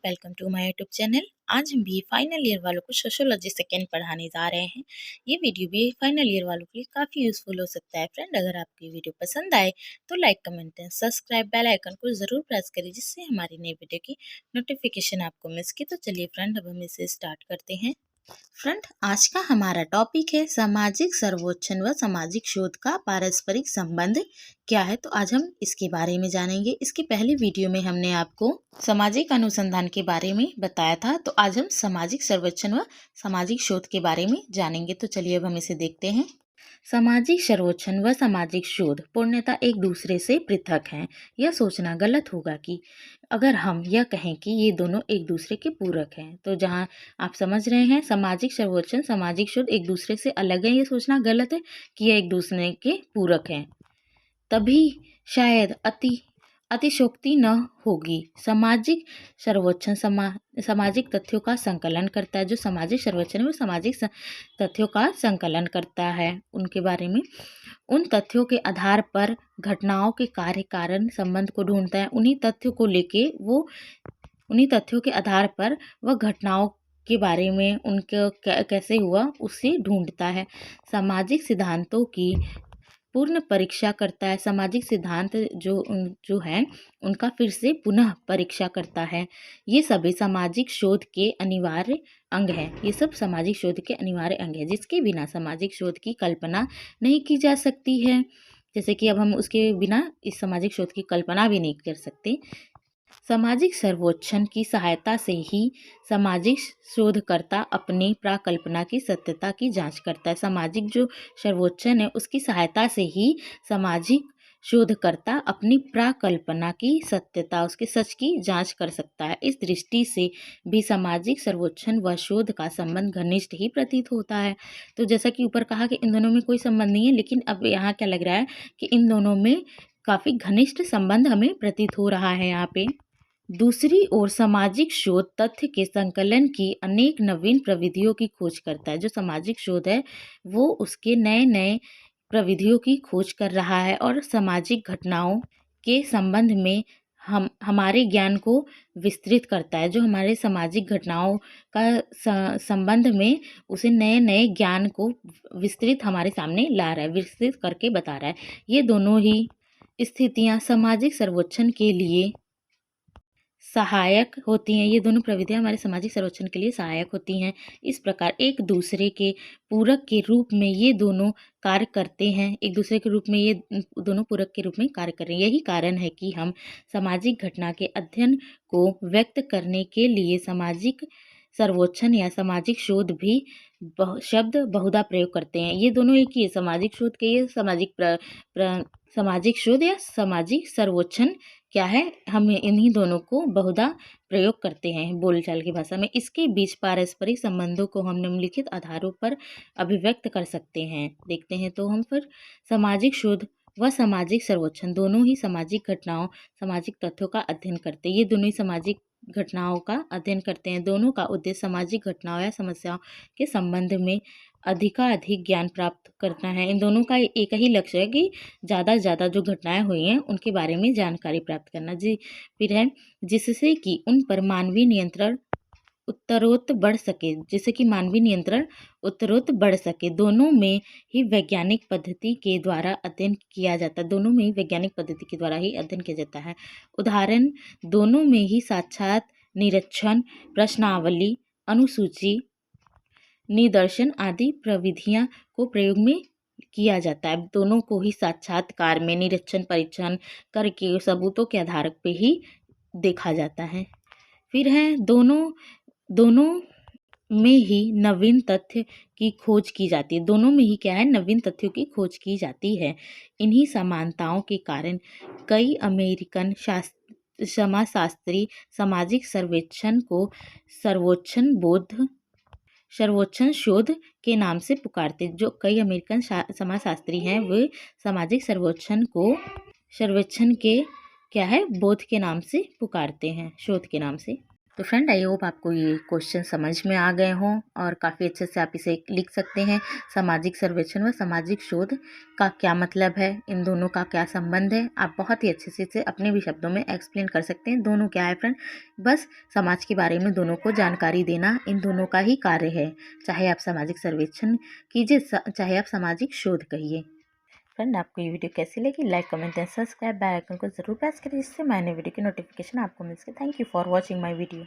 Welcome to my YouTube channel. आज हम भी फाइनल ईयर वालों को सोशियोलॉजी सेकेंड पढ़ाने जा रहे हैं। ये वीडियो भी फाइनल ईयर वालों के लिए काफ़ी यूजफुल हो सकता है। फ्रेंड, अगर आपकी वीडियो पसंद आए तो like, comment and subscribe bell icon को ज़रूर प्रेस करिए, जिससे हमारी नई वीडियो की नोटिफिकेशन आपको मिल सके। तो चलिए फ्रेंड, अब हम इसे स्टार्ट करते हैं। फ्रेंड, आज का हमारा टॉपिक है सामाजिक सर्वेक्षण व सामाजिक शोध का पारस्परिक संबंध क्या है। तो आज हम इसके बारे में जानेंगे। इसकी पहली वीडियो में हमने आपको सामाजिक अनुसंधान के बारे में बताया था, तो आज हम सामाजिक सर्वेक्षण व सामाजिक शोध के बारे में जानेंगे। तो चलिए अब हम इसे देखते हैं। सामाजिक सर्वेक्षण व सामाजिक शोध पूर्णतः एक दूसरे से पृथक हैं। यह सोचना गलत होगा कि अगर हम यह कहें कि ये दोनों एक दूसरे के पूरक हैं। तो जहाँ आप समझ रहे हैं सामाजिक सर्वेक्षण सामाजिक शोध एक दूसरे से अलग है, ये सोचना गलत है कि यह एक दूसरे के पूरक हैं। तभी शायद अतिशयोक्ति न होगी। सामाजिक सर्वेक्षण सामाजिक तथ्यों का संकलन करता है। जो सामाजिक सर्वेक्षण में सामाजिक तथ्यों का संकलन करता है, उनके बारे में उन तथ्यों के आधार पर घटनाओं के कार्य कारण संबंध को ढूंढता है। उन्हीं तथ्यों के आधार पर वह घटनाओं के बारे में उनके कैसे हुआ उसे ढूंढता है। सामाजिक सिद्धांतों की पूर्ण परीक्षा करता है। सामाजिक सिद्धांत जो है उनका फिर से पुनः परीक्षा करता है। ये सभी सामाजिक शोध के अनिवार्य अंग हैं। ये सब सामाजिक शोध के अनिवार्य अंग हैं, जिसके बिना सामाजिक शोध की कल्पना नहीं की जा सकती है। जैसे कि अब हम उसके बिना इस सामाजिक शोध की कल्पना भी नहीं कर सकते। सामाजिक सर्वेक्षण की सहायता से ही सामाजिक शोधकर्ता अपनी प्राकल्पना की सत्यता की जांच करता है। सामाजिक जो सर्वेक्षण है उसकी सहायता से ही सामाजिक शोधकर्ता अपनी प्राकल्पना की सत्यता, उसके सच की जांच कर सकता है। इस दृष्टि से भी सामाजिक सर्वेक्षण व शोध का संबंध घनिष्ठ ही प्रतीत होता है। तो जैसा कि ऊपर कहा कि इन दोनों में कोई संबंध नहीं है, लेकिन अब यहाँ क्या लग रहा है कि इन दोनों में काफ़ी घनिष्ठ संबंध हमें प्रतीत हो रहा है यहाँ पे। दूसरी ओर सामाजिक शोध तथ्य के संकलन की अनेक नवीन प्रविधियों की खोज करता है। जो सामाजिक शोध है वो उसके नए नए प्रविधियों की खोज कर रहा है और सामाजिक घटनाओं के संबंध में हमारे ज्ञान को विस्तृत करता है। जो हमारे सामाजिक घटनाओं का संबंध में उसे नए नए ज्ञान को विस्तृत हमारे सामने ला रहा है, विस्तृत करके बता रहा है। ये दोनों ही स्थितियाँ सामाजिक सर्वेक्षण के लिए सहायक होती हैं। ये दोनों प्रविधियाँ हमारे सामाजिक सर्वेक्षण के लिए सहायक होती हैं। इस प्रकार एक दूसरे के पूरक के रूप में ये दोनों कार्य करते हैं। एक दूसरे के रूप में ये दोनों पूरक के रूप में कार्य कर रहे हैं। यही कारण है कि हम सामाजिक घटना के अध्ययन को व्यक्त करने के लिए सामाजिक सर्वेक्षण या सामाजिक शोध भी शब्द बहुधा प्रयोग करते हैं। ये दोनों एक ही है, सामाजिक शोध के ये सामाजिक शोध या सामाजिक सर्वेक्षण क्या है, हम इन्हीं दोनों को बहुधा प्रयोग करते हैं बोलचाल की भाषा में। इसके बीच पारस्परिक संबंधों को हम निम्नलिखित आधारों पर अभिव्यक्त कर सकते हैं। देखते हैं तो हम फिर सामाजिक शोध व सामाजिक सर्वेक्षण दोनों ही सामाजिक घटनाओं सामाजिक तथ्यों का अध्ययन करते हैं। ये दोनों ही सामाजिक घटनाओं का अध्ययन करते हैं। दोनों का उद्देश्य सामाजिक घटनाओं या समस्याओं के संबंध में अधिक ज्ञान प्राप्त करना है। इन दोनों का एक ही लक्ष्य है कि ज़्यादा से ज़्यादा जो घटनाएं हुई हैं उनके बारे में जानकारी प्राप्त करना। फिर है जिससे कि उन पर मानवीय नियंत्रण उत्तरोत्तर बढ़ सके, जिससे कि मानवीय नियंत्रण उत्तरोत्तर बढ़ सके। दोनों में ही वैज्ञानिक पद्धति के द्वारा अध्ययन किया जाता है। दोनों में ही वैज्ञानिक पद्धति के द्वारा ही अध्ययन किया जाता है। उदाहरण, दोनों में ही साक्षात निरीक्षण, प्रश्नावली, अनुसूची, निदर्शन आदि प्रविधियां को प्रयोग में किया जाता है। दोनों को ही साक्षात्कार में निरीक्षण परीक्षण करके सबूतों के आधार पे ही देखा जाता है। फिर है दोनों में ही नवीन तथ्य की खोज की जाती है। दोनों में ही क्या है, नवीन तथ्यों की खोज की जाती है। इन्हीं समानताओं के कारण कई अमेरिकन समाजशास्त्री सामाजिक सर्वेक्षण को सर्वेक्षण शोध के नाम से पुकारते। जो कई अमेरिकन समाजशास्त्री हैं वे सामाजिक सर्वेक्षण के क्या है, बोध के नाम से पुकारते हैं, शोध के नाम से। तो फ्रेंड आई होप आपको ये क्वेश्चन समझ में आ गए हों और काफ़ी अच्छे से आप इसे लिख सकते हैं। सामाजिक सर्वेक्षण व सामाजिक शोध का क्या मतलब है, इन दोनों का क्या संबंध है, आप बहुत ही अच्छे से इसे अपने भी शब्दों में एक्सप्लेन कर सकते हैं। दोनों क्या है फ्रेंड, बस समाज के बारे में दोनों को जानकारी देना इन दोनों का ही कार्य है। चाहे आप सामाजिक सर्वेक्षण कीजिए, चाहे आप सामाजिक शोध कहिए। फ्रेंड आपको ये वीडियो कैसी लगी, like comment and subscribe bell icon को जरूर प्रेस करिए, जिससे मैंने वीडियो की नोटिफिकेशन आपको मिल सके। Thank you for watching my video.